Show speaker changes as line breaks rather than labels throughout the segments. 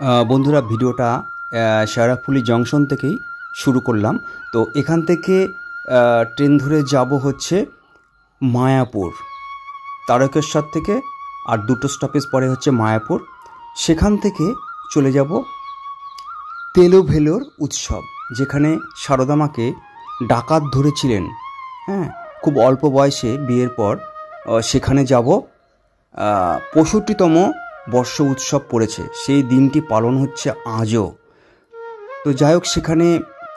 বন্ধুরা, ভিডিওটা শেওড়াফুলি জংশন থেকেই শুরু করলাম। তো এখান থেকে ট্রেন ধরে যাব হচ্ছে মায়াপুর, তারকেশ্বর থেকে আর দুটো স্টপেজ পরে হচ্ছে মায়াপুর। সেখান থেকে চলে যাব তেলোভেলোর উৎসব, যেখানে সারদা মাকে ডাকাত ধরেছিলেন। হ্যাঁ, খুব অল্প বয়সে বিয়ের পর সেখানে যাব। 65তম বর্ষ উৎসব পড়েছে, সেই দিনটি পালন হচ্ছে আজও। তো যাই হোক, সেখানে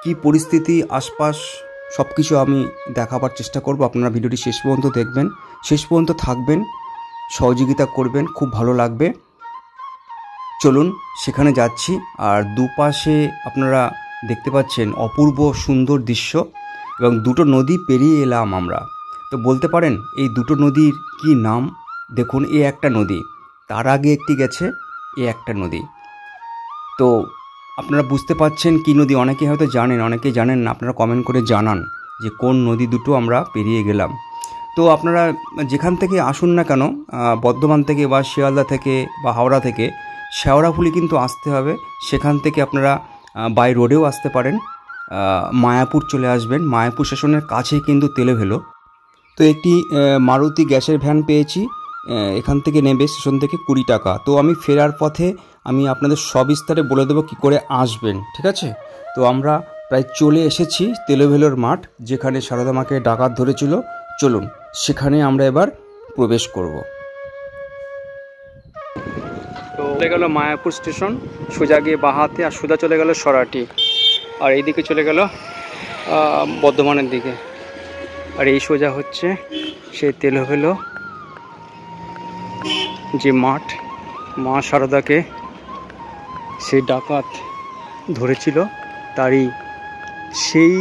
কি পরিস্থিতি, আশপাশ সব কিছু আমি দেখাবার চেষ্টা করব। আপনারা ভিডিওটি শেষ পর্যন্ত দেখবেন, শেষ পর্যন্ত থাকবেন, সহযোগিতা করবেন, খুব ভালো লাগবে। চলুন সেখানে যাচ্ছি। আর দুপাশে আপনারা দেখতে পাচ্ছেন অপূর্ব সুন্দর দৃশ্য, এবং দুটো নদী পেরিয়ে এলাম আমরা। তো বলতে পারেন এই দুটো নদীর কি নাম? দেখুন, এ একটা নদী, তার আগে একটি গেছে, এ একটা নদী। তো আপনারা বুঝতে পাচ্ছেন কি নদী। অনেকে হয়তো জানেন, অনেকে জানেন না। আপনারা কমেন্ট করে জানান যে কোন নদী দুটো আমরা পেরিয়ে গেলাম। তো আপনারা যেখান থেকে আসুন না কেন, বর্ধমান থেকে বা শিয়ালদা থেকে বা হাওড়া থেকে, শেওড়াফুলি কিন্তু আসতে হবে। সেখান থেকে আপনারা বাই রোডেও আসতে পারেন, মায়াপুর চলে আসবেন। মায়াপুর স্টেশনের কাছেই কিন্তু তেলোভেলো। তো একটি মারুতি গ্যাসের ভ্যান পেয়েছি, এখান থেকে নেবে স্টেশন থেকে 20 টাকা। তো আমি ফেরার পথে আমি আপনাদের সবিস্তারে বলে দেবো কী করে আসবেন, ঠিক আছে? তো আমরা প্রায় চলে এসেছি তেলোভেলোর মাঠ, যেখানে সারদা মাকে ডাকাত ধরেছিল। চলুন সেখানে আমরা এবার প্রবেশ করব। তো চলে গেল মায়াপুর স্টেশন, সোজা গিয়ে বাঁহাতে, আর সোজা চলে গেল সরাটি, আর এইদিকে চলে গেল বর্ধমানের দিকে। আর এই সোজা হচ্ছে সেই তেলোভেলো যে মাঠ, মা সারদাকে সেই ডাকাত ধরেছিল, তারই সেই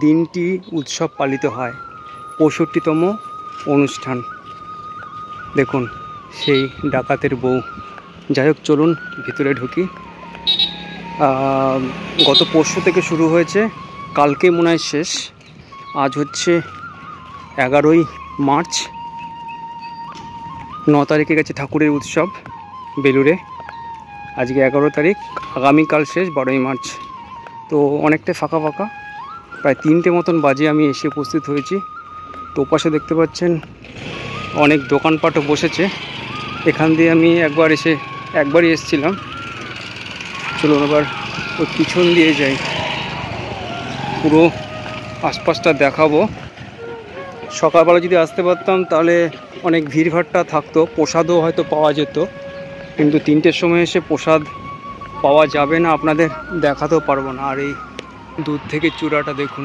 দিনটি উৎসব পালিত হয়, 65তম অনুষ্ঠান। দেখুন সেই ডাকাতের বউ। যাই হোক, চলুন ভিতরে ঢুকি। গত পরশু থেকে শুরু হয়েছে, কালকে মনে হয় শেষ। আজ হচ্ছে 11ই মার্চ, 9 তারিখে গেছে ঠাকুরের উৎসব বেলুড়ে। আজকে 11 তারিখ, আগামীকাল শেষ 12ই মার্চ। তো অনেকটাই ফাঁকা ফাঁকা, প্রায় 3টে মতন বাজে আমি এসে উপস্থিত হয়েছি। তো ওপাশে দেখতে পাচ্ছেন অনেক দোকানপাটও বসেছে। এখান দিয়ে আমি একবারই এসেছিলাম। চলুন এবার ওই পিছন দিয়ে যাই, পুরো আশপাশটা দেখাবো। সকালবেলা যদি আসতে পারতাম তাহলে অনেক ভিড়ভাট্টা থাকতো, প্রসাদও হয়তো পাওয়া যেত, কিন্তু 3টের সময় এসে প্রসাদ পাওয়া যাবে না, আপনাদের দেখাতেও পারবো না। আর এই দূর থেকে চূড়াটা দেখুন,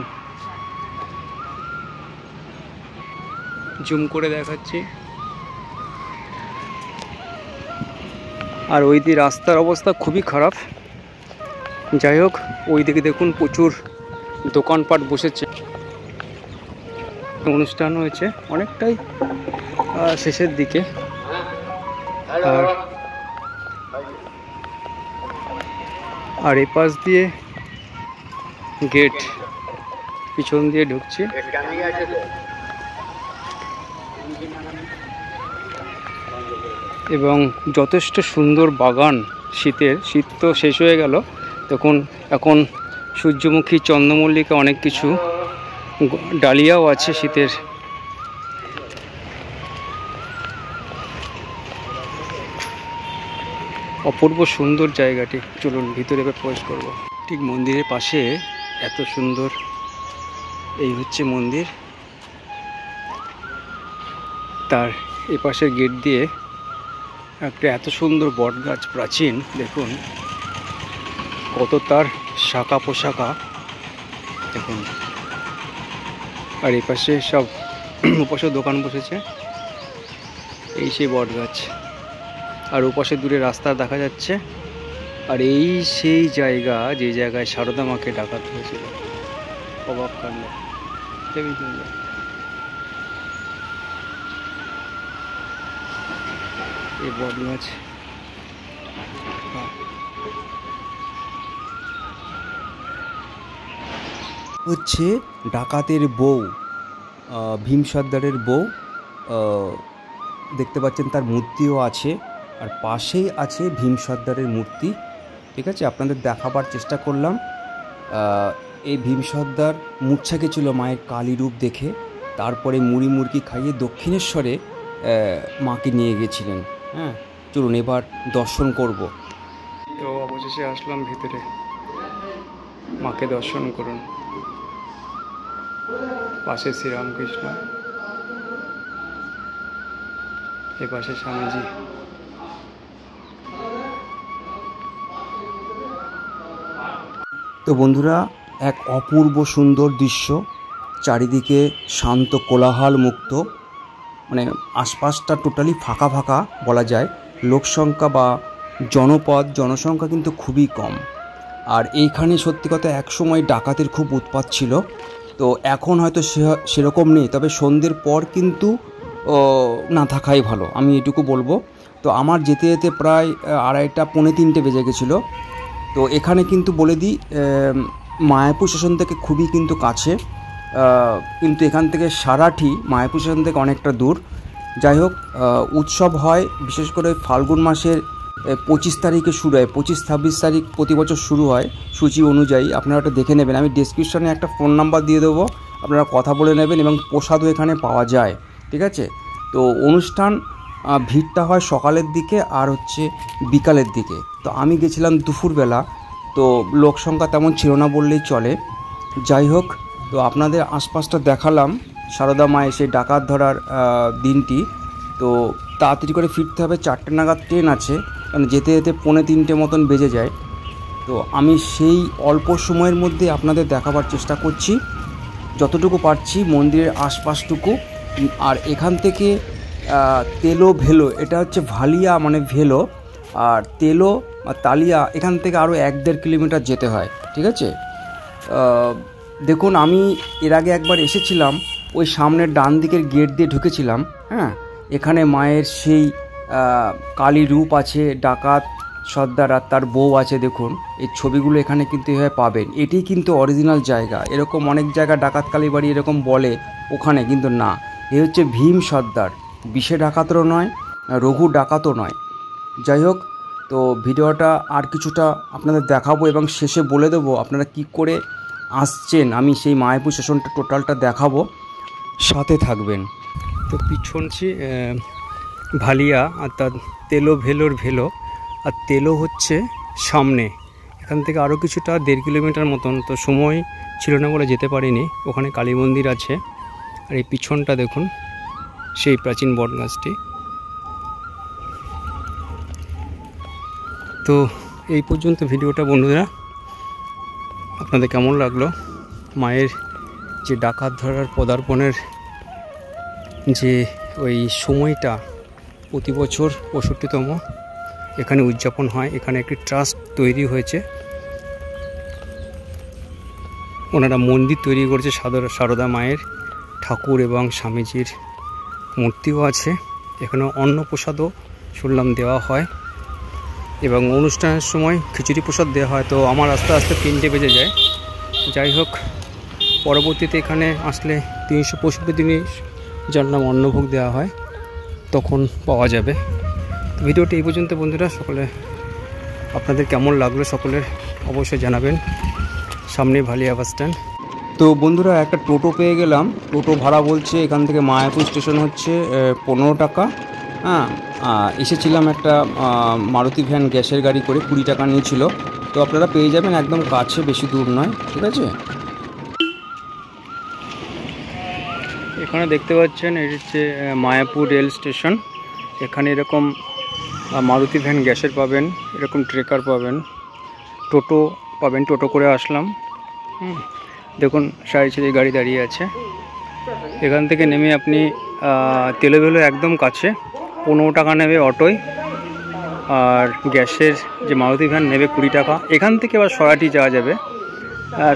জুম করে দেখাচ্ছি। আর ওই দিকে রাস্তার অবস্থা খুবই খারাপ। যাই হোক, ওই দিকে দেখুন প্রচুর দোকানপাট বসেছে। অনুষ্ঠান হয়েছে অনেকটাই শেষের দিকে। আর এই পাশ দিয়ে গেট, পিছন দিয়ে ঢুকছি। এবং যথেষ্ট সুন্দর বাগান। শীত তো শেষ হয়ে গেল, তখন এখন সূর্যমুখী, চন্দ্রমল্লিকা, অনেক কিছু, ডালিয়াও আছে শীতের। অপূর্ব সুন্দর জায়গাটি। চলুন ভিতরে এবার প্রবেশ করব। ঠিক মন্দিরের পাশে এত সুন্দর, এই হচ্ছে মন্দির। তার এই পাশের গেট দিয়ে একটা এত সুন্দর বট গাছ, প্রাচীন, দেখুন কত তার শাখা পোশাখা দেখুন। আর এই পাশে সব ওপাশে দোকান বসেছে, এই সেই বট গাছ। আর ওপাশে দূরে রাস্তা দেখা যাচ্ছে। আর এই সেই জায়গা, যে জায়গায় সারদা মাকে ডাকাত হয়েছিল। অবাক কাণ্ড, হেবি সুন্দর। এই বট গাছ হচ্ছে ডাকাতের বউ, ভীম সর্দারের বউ। দেখতে পাচ্ছেন তার মূর্তিও আছে, আর পাশেই আছে ভীম সর্দারের মূর্তি। ঠিক আছে, আপনাদের দেখাবার চেষ্টা করলাম। এই ভীম সর্দার মূর্ছা গেছিল মায়ের কালী রূপ দেখে, তারপরে মুড়ি মুরগি খাইয়ে দক্ষিণেশ্বরে মাকে নিয়ে গেছিলেন। হ্যাঁ, চলুন এবার দর্শন করব। তো অবশেষে আসলাম ভিতরে, মাকে দর্শন করুন। পাশে শ্রীরামকৃষ্ণ, এ পাশে স্বামীজি। তো বন্ধুরা, এক অপূর্ব সুন্দর দৃশ্য, চারিদিকে শান্ত কোলাহল মুক্ত, মানে আশপাশটা টোটালি ফাঁকা ফাঁকা বলা যায়। লোকসংখ্যা বা জনসংখ্যা কিন্তু খুবই কম। আর এইখানে সত্যি কথা একসময় ডাকাতের খুব উৎপাত ছিল, তো এখন হয়তো সেরকম নেই, তবে সন্ধ্যের পর কিন্তু না থাকাই ভালো, আমি এটুকু বলবো। তো আমার যেতে যেতে প্রায় 2:30 পৌনে 3টে বেজে গেছিলো। তো এখানে কিন্তু বলে দিই, মায়াপুর স্টেশন থেকে খুবই কিন্তু কাছে, কিন্তু এখান থেকে সারাঠি মায়াপুর স্টেশন থেকে অনেকটা দূর। যাই হোক, উৎসব হয় বিশেষ করে ফাল্গুন মাসের 25 তারিখে শুরু হয়, 25-26 তারিখ প্রতি বছর শুরু হয় সূচি অনুযায়ী। আপনারা ওটা দেখে নেবেন, আমি ডেসক্রিপশনে একটা ফোন নাম্বার দিয়ে দেবো, আপনারা কথা বলে নেবেন, এবং প্রসাদও এখানে পাওয়া যায়। ঠিক আছে, তো অনুষ্ঠান ভিড়টা হয় সকালের দিকে আর হচ্ছে বিকালের দিকে। তো আমি গেছিলাম দুপুরবেলা, তো লোক সংখ্যা তেমন ছিল না বললেই চলে। যাই হোক, তো আপনাদের আশপাশটা দেখালাম সারদা মায়ের সেই ডাকাত ধরার দিনটি। তো তাড়াতাড়ি করে ফিরতে হবে, 4টে নাগাদ ট্রেন আছে, কারণ যেতে যেতে পৌনে 3টে মতন বেজে যায়। তো আমি সেই অল্প সময়ের মধ্যে আপনাদের দেখাবার চেষ্টা করছি যতটুকু পারছি, মন্দিরের আশপাশটুকু। আর এখান থেকে তেলো ভেলো, এটা হচ্ছে ভালিয়া মানে ভেলো, আর তেলো আর তালিয়া এখান থেকে আরও 1-1.5 কিলোমিটার যেতে হয়। ঠিক আছে, দেখুন আমি এর আগে একবার এসেছিলাম, ওই সামনের ডান দিকের গেট দিয়ে ঢুকেছিলাম। হ্যাঁ, এখানে মায়ের সেই কালী রূপ আছে, ডাকাত সর্দার আর তার বউ আছে, দেখুন এই ছবিগুলো এখানে কিন্তু এভাবে পাবেন। এটি কিন্তু অরিজিনাল জায়গা, এরকম অনেক জায়গা ডাকাত কালীবাড়ি এরকম বলে, ওখানে কিন্তু না। এ হচ্ছে ভীম সর্দার, বিষে ডাকাতও নয়, রঘু ডাকাতও নয়। যাই হোক, তো ভিডিওটা আর কিছুটা আপনাদের দেখাবো এবং শেষে বলে দেবো আপনারা কি করে আসছেন। আমি সেই মায়াপুর স্টেশনটা টোটালটা দেখাবো, সাথে থাকবেন। তো পিছনছি ভালিয়া, আর তার তেলো ভেলোর ভেলো, আর তেলো হচ্ছে সামনে, এখান থেকে আরও কিছুটা 1.5 কিলোমিটার মতন। তো সময় ছিল না বলে যেতে পারিনি, ওখানে কালী মন্দির আছে। আর এই পিছনটা দেখুন, সেই প্রাচীন বটগাছটি। তো এই পর্যন্ত ভিডিওটা বন্ধুরা, আপনাদের কেমন লাগলো? মায়ের যে ডাকাত ধরার পদার্পণের যে ওই সময়টা প্রতি বছর 65তম এখানে উদযাপন হয়। এখানে একটি ট্রাস্ট তৈরি হয়েছে, ওনারা মন্দির তৈরি করেছে, সারদা মায়ের ঠাকুর এবং স্বামীজির মূর্তিও আছে। এখানে অন্নপ্রসাদও শুনলাম দেওয়া হয়, এবং অনুষ্ঠানের সময় খিচুড়ি প্রসাদ দেওয়া হয়। তো আমার আস্তে আস্তে 3টে বেজে যায়। যাই হোক, পরবর্তীতে এখানে আসলে 365 দিনই যার নাম অন্নভোগ দেওয়া হয়, তখন পাওয়া যাবে। তো ভিডিওটি এই পর্যন্ত বন্ধুরা, সকলে আপনাদের কেমন লাগলো সকলের অবশ্যই জানাবেন। সামনে ভালিয়া বাস স্ট্যান্ড। তো বন্ধুরা, একটা টোটো পেয়ে গেলাম। টোটো ভাড়া বলছে এখান থেকে মায়াপুর স্টেশন হচ্ছে 15 টাকা। হ্যাঁ, এসেছিলাম একটা মারুতি ভ্যান গ্যাসের গাড়ি করে, 20 টাকা নিয়েছিল। তো আপনারা পেয়ে যাবেন একদম কাছে, বেশি দূর নয়। ঠিক আছে, এখানে দেখতে পাচ্ছেন এই হচ্ছে মায়াপুর রেল স্টেশন। এখানে এরকম মারুতি ভ্যান গ্যাসের পাবেন, এরকম ট্রেকার পাবেন, টোটো পাবেন। টোটো করে আসলাম। দেখুন সারি সারি গাড়ি দাঁড়িয়ে আছে। এখান থেকে নেমে আপনি তেলোভেলো একদম কাছে, 15 টাকা নেবে অটোয়, আর গ্যাসের যে মারুতি ভ্যান নেবে 20 টাকা। এখান থেকে আবার সরাটি যাওয়া যাবে,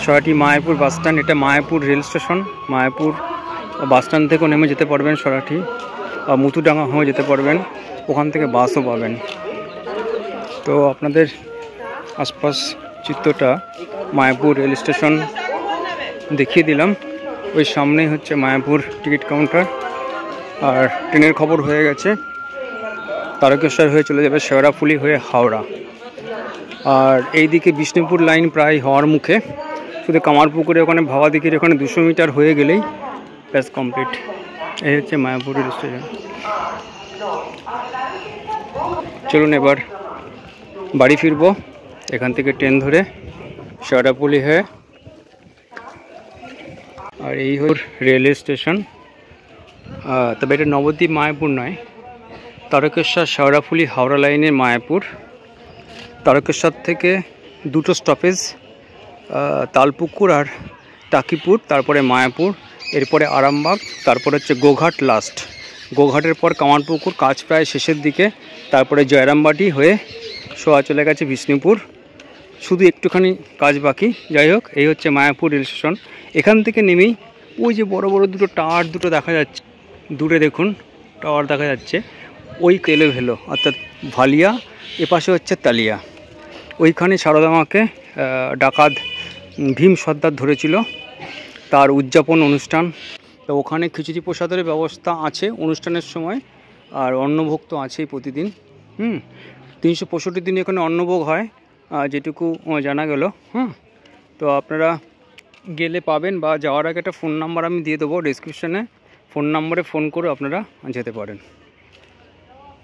সরাটি মায়াপুর বাস স্ট্যান্ড। এটা Mayapur rail station. Mayapur bus stand থেকেও নেমে যেতে পারবেন সরাটি, মুতুডাঙ্গা হয়ে যেতে পারবেন, ওখান থেকে বাসও পাবেন। তো আপনাদের আশপাশ চিত্রটা মায়াপুর রেল স্টেশন দেখিয়ে দিলাম। ওই সামনেই হচ্ছে মায়াপুর টিকিট কাউন্টার। আর ট্রেনের খবর হয়ে গেছে, তারকেশ্বর হয়ে চলে যাবে শেওড়াফুলি হয়ে হাওড়া।
আর এইদিকে বিষ্ণুপুর লাইন প্রায় হওয়ার মুখে, শুধু কামারপুকুরে ওখানে ভাবাদিঘির ওখানে 200 মিটার হয়ে গেলেই ব্যাস কমপ্লিট। এই হচ্ছে মায়াপুর রেল স্টেশন। চলুন এবার বাড়ি ফিরবো এখান থেকে ট্রেন ধরে শেওড়াফুলি হয়ে। আর এই হল রেলওয়ে স্টেশন, তবে এটা নবদ্বীপ মায়াপুর নয়, তারকেশ্বর শেওড়াফুলি হাওড়া লাইনের মায়াপুর। তারকেশ্বর থেকে 2টো স্টপেজ, তালপুকুর আর টাকিপুর, তারপরে মায়াপুর, এরপরে আরামবাগ, তারপর হচ্ছে গোঘাট লাস্ট। গোঘাটের পর কামারপুকুর, কাজ প্রায় শেষের দিকে, তারপরে জয়রামবাটি হয়ে সোয়া চলে গেছে বিষ্ণুপুর, শুধু একটুখানি কাজ বাকি। যাই হোক, এই হচ্ছে মায়াপুর রেল স্টেশন। এখান থেকে নেমেই ওই যে বড় বড় দুটো টাওয়ার দুটো দেখা যাচ্ছে, দূরে দেখুন টাওয়ার দেখা যাচ্ছে, ওই তেলেভেলো অর্থাৎ ভালিয়া, এপাশে হচ্ছে তালিয়া। ওইখানে সারদা মাকে ডাকাত ভীম সর্দার ধরেছিল, তার উদযাপন অনুষ্ঠান। তো ওখানে খিচুড়ি প্রসাদের ব্যবস্থা আছে অনুষ্ঠানের সময়, আর অন্নভোগ তো আছেই প্রতিদিন। 365 দিন এখানে অন্নভোগ হয়, যেটুকু জানা গেল। তো আপনারা গেলে পাবেন, বা যাওয়ার আগে একটা ফোন নাম্বার আমি দিয়ে দেবো ডেসক্রিপশানে, ফোন নম্বরে ফোন করে আপনারা যেতে পারেন।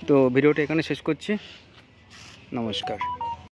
তো ভিডিওটা এখানে শেষ করছি, নমস্কার।